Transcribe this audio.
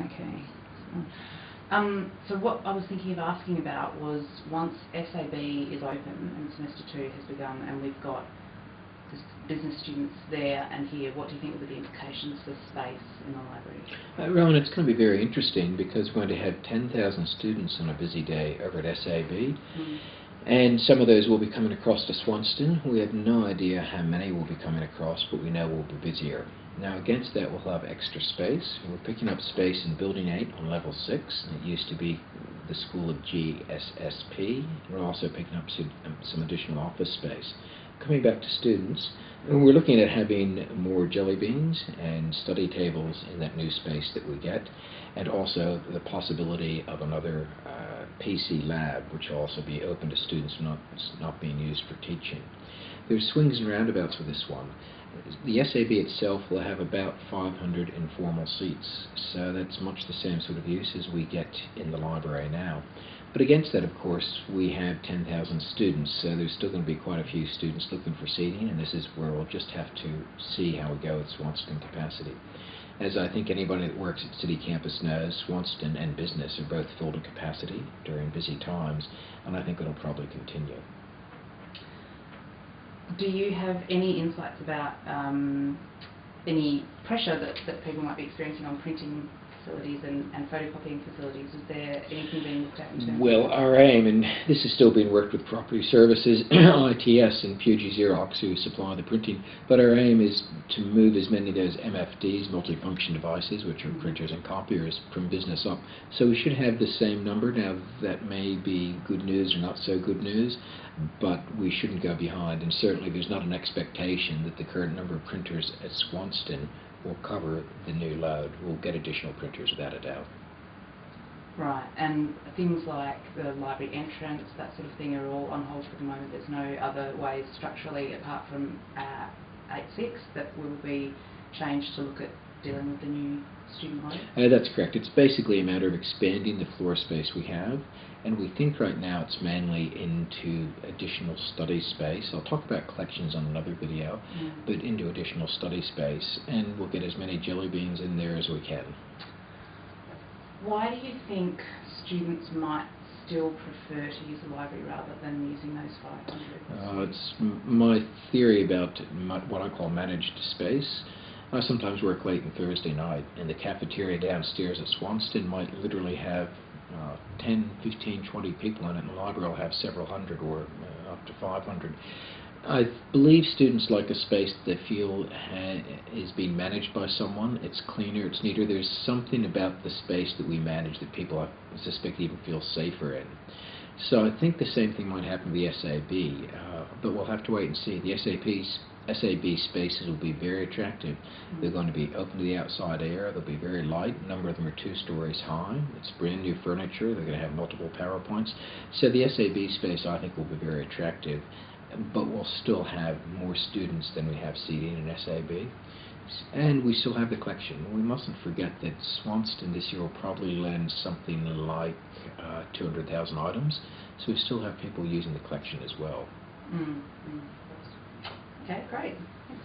Okay. So what I was thinking of asking about was, once SAB is open and semester 2 has begun and we've got business students there and here, what do you think will be the implications for space in the library? Rowan, it's going to be very interesting because we're going to have 10,000 students on a busy day over at SAB. And some of those will be coming across to Swanston. We have no idea how many will be coming across, but we know we'll be busier. Now against that we'll have extra space. We're picking up space in Building 8 on level 6. It used to be the School of GSSP. We're also picking up some additional office space. Coming back to students, we're looking at having more jelly beans and study tables in that new space that we get, and also the possibility of another PC lab, which will also be open to students, not being used for teaching. There's swings and roundabouts with this one. The SAB itself will have about 500 informal seats, so that's much the same sort of use as we get in the library now. But against that, of course, we have 10,000 students, so there's still going to be quite a few students looking for seating, and this is where we'll just have to see how we go with Swanston capacity. As I think anybody that works at City Campus knows, Swanston and business are both full to capacity during busy times, and I think it'll probably continue. Do you have any insights about any pressure that people might be experiencing on printing facilities and photocopying facilities? Is there anything being looked at in terms Well, our aim, and this is still being worked with Property Services, ITS and Fuji Xerox, who supply the printing, but our aim is to move as many of those MFDs, multifunction devices, which are printers and copiers, from business up. So we should have the same number. Now that may be good news or not so good news, but we shouldn't go behind, and certainly there's not an expectation that the current number of printers at Swanston will cover the new load. We'll get additional printers without a doubt. Right, and things like the library entrance, that sort of thing, are all on hold for the moment. There's no other ways structurally apart from 8.6 that will be changed to look at dealing with the new student load? That's correct. It's basically a matter of expanding the floor space we have, and we think right now it's mainly into additional study space. I'll talk about collections on another video, but into additional study space, and we'll get as many jelly beans in there as we can. Why do you think students might still prefer to use the library rather than using those 500? It's my theory about what I call managed space. I sometimes work late on Thursday night, and the cafeteria downstairs at Swanston might literally have 10, 15, 20 people in it, and the library will have several hundred or up to 500. I believe students like a space that they feel is being managed by someone. It's cleaner, it's neater. There's something about the space that we manage that people, I suspect, even feel safer in. So I think the same thing might happen with the SAB, but we'll have to wait and see. The SAB spaces will be very attractive. They're going to be open to the outside air. They'll be very light. A number of them are 2 stories high. It's brand new furniture. They're going to have multiple power points. So the SAB space, I think, will be very attractive, but we'll still have more students than we have seating in SAB. And we still have the collection. We mustn't forget that Swanston this year will probably lend something like 200,000 items, so we still have people using the collection as well. Okay, great. Thanks.